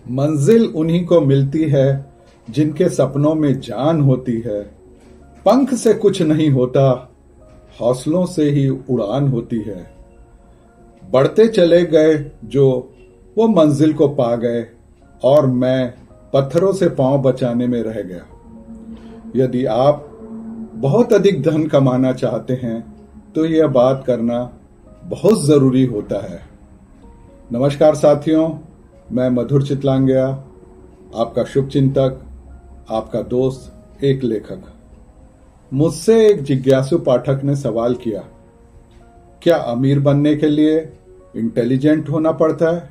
मंजिल उन्हीं को मिलती है जिनके सपनों में जान होती है। पंख से कुछ नहीं होता, हौसलों से ही उड़ान होती है। बढ़ते चले गए जो वो मंजिल को पा गए, और मैं पत्थरों से पांव बचाने में रह गया। यदि आप बहुत अधिक धन कमाना चाहते हैं तो यह बात करना बहुत जरूरी होता है। नमस्कार साथियों, मैं मधुर चितलांगया, आपका शुभचिंतक, आपका दोस्त, एक लेखक। मुझसे एक जिज्ञासु पाठक ने सवाल किया, क्या अमीर बनने के लिए इंटेलिजेंट होना पड़ता है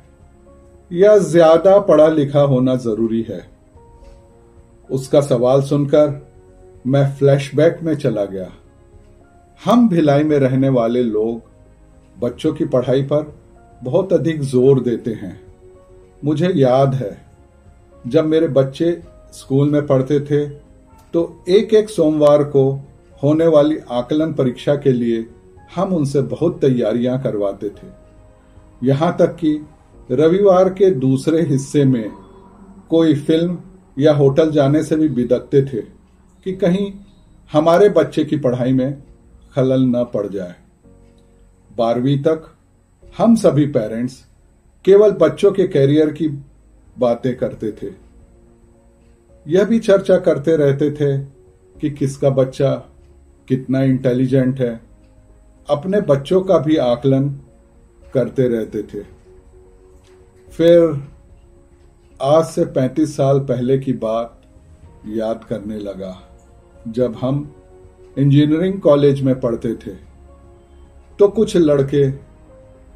या ज्यादा पढ़ा लिखा होना जरूरी है? उसका सवाल सुनकर मैं फ्लैशबैक में चला गया। हम भिलाई में रहने वाले लोग बच्चों की पढ़ाई पर बहुत अधिक जोर देते हैं। मुझे याद है, जब मेरे बच्चे स्कूल में पढ़ते थे तो एक एक सोमवार को होने वाली आकलन परीक्षा के लिए हम उनसे बहुत तैयारियां करवाते थे। यहां तक कि रविवार के दूसरे हिस्से में कोई फिल्म या होटल जाने से भी बिदकते थे कि कहीं हमारे बच्चे की पढ़ाई में खलल न पड़ जाए। 12वीं तक हम सभी पेरेंट्स केवल बच्चों के कैरियर की बातें करते थे। यह भी चर्चा करते रहते थे कि किसका बच्चा कितना इंटेलिजेंट है। अपने बच्चों का भी आकलन करते रहते थे। फिर आज से 35 साल पहले की बात याद करने लगा, जब हम इंजीनियरिंग कॉलेज में पढ़ते थे तो कुछ लड़के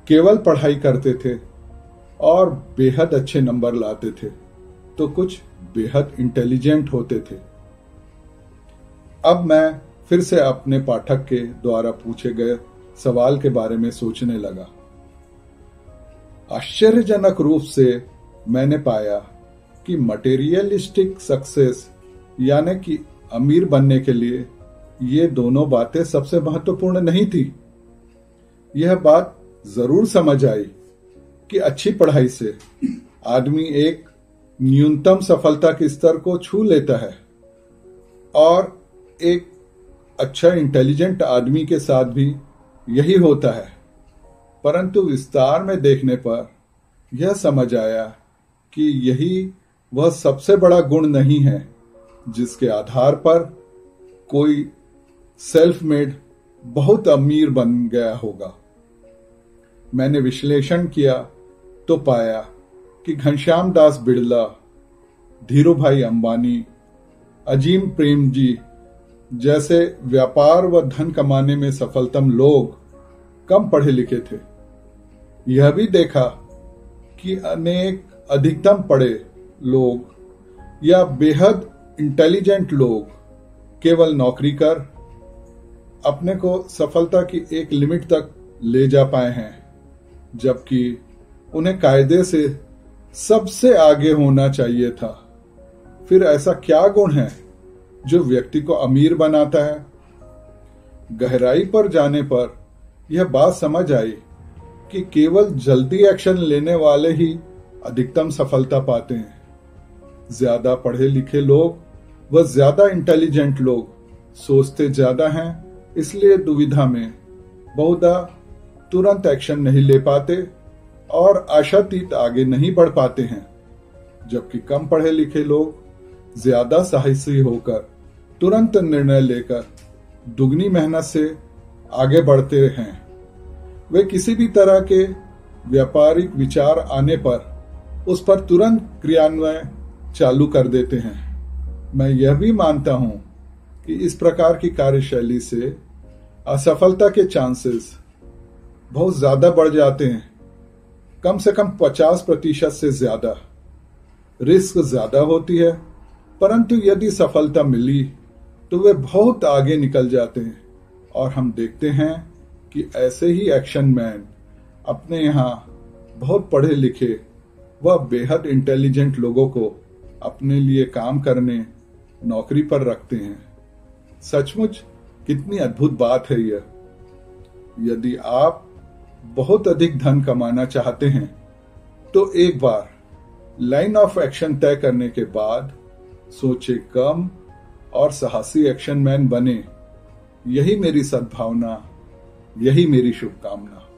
केवल पढ़ाई करते थे और बेहद अच्छे नंबर लाते थे, तो कुछ बेहद इंटेलिजेंट होते थे। अब मैं फिर से अपने पाठक के द्वारा पूछे गए सवाल के बारे में सोचने लगा। आश्चर्यजनक रूप से मैंने पाया कि मटेरियलिस्टिक सक्सेस यानी कि अमीर बनने के लिए ये दोनों बातें सबसे महत्वपूर्ण नहीं थी। यह बात जरूर समझ आई कि अच्छी पढ़ाई से आदमी एक न्यूनतम सफलता के स्तर को छू लेता है, और एक अच्छा इंटेलिजेंट आदमी के साथ भी यही होता है। परंतु विस्तार में देखने पर यह समझ आया कि यही वह सबसे बड़ा गुण नहीं है जिसके आधार पर कोई सेल्फ मेड बहुत अमीर बन गया होगा। मैंने विश्लेषण किया तो पाया कि घनश्याम दास बिड़ला, धीरूभाई अंबानी, अजीम प्रेम जी जैसे व्यापार व धन कमाने में सफलतम लोग कम पढ़े लिखे थे। यह भी देखा कि अनेक अधिकतम पढ़े लोग या बेहद इंटेलिजेंट लोग केवल नौकरी कर अपने को सफलता की एक लिमिट तक ले जा पाए हैं, जबकि उन्हें कायदे से सबसे आगे होना चाहिए था। फिर ऐसा क्या गुण है जो व्यक्ति को अमीर बनाता है? गहराई पर जाने पर यह बात समझ आई कि केवल जल्दी एक्शन लेने वाले ही अधिकतम सफलता पाते हैं। ज्यादा पढ़े लिखे लोग व ज्यादा इंटेलिजेंट लोग सोचते ज्यादा हैं, इसलिए दुविधा में बहुधा तुरंत एक्शन नहीं ले पाते और आशातीत आगे नहीं बढ़ पाते हैं, जबकि कम पढ़े लिखे लोग ज्यादा साहसी होकर तुरंत निर्णय लेकर दुगनी मेहनत से आगे बढ़ते हैं। वे किसी भी तरह के व्यापारिक विचार आने पर उस पर तुरंत क्रियान्वयन चालू कर देते हैं। मैं यह भी मानता हूं कि इस प्रकार की कार्यशैली से असफलता के चांसेस बहुत ज्यादा बढ़ जाते हैं, कम से कम 50% से ज्यादा। रिस्क ज्यादा होती है, परंतु यदि सफलता मिली तो वे बहुत आगे निकल जाते हैं। और हम देखते हैं कि ऐसे ही एक्शन मैन अपने यहाँ बहुत पढ़े लिखे व बेहद इंटेलिजेंट लोगों को अपने लिए काम करने, नौकरी पर रखते हैं। सचमुच कितनी अद्भुत बात है यह। यदि आप बहुत अधिक धन कमाना चाहते हैं तो एक बार लाइन ऑफ एक्शन तय करने के बाद सोचे कम और साहसी एक्शन मैन बने। यही मेरी सद्भावना, यही मेरी शुभकामना।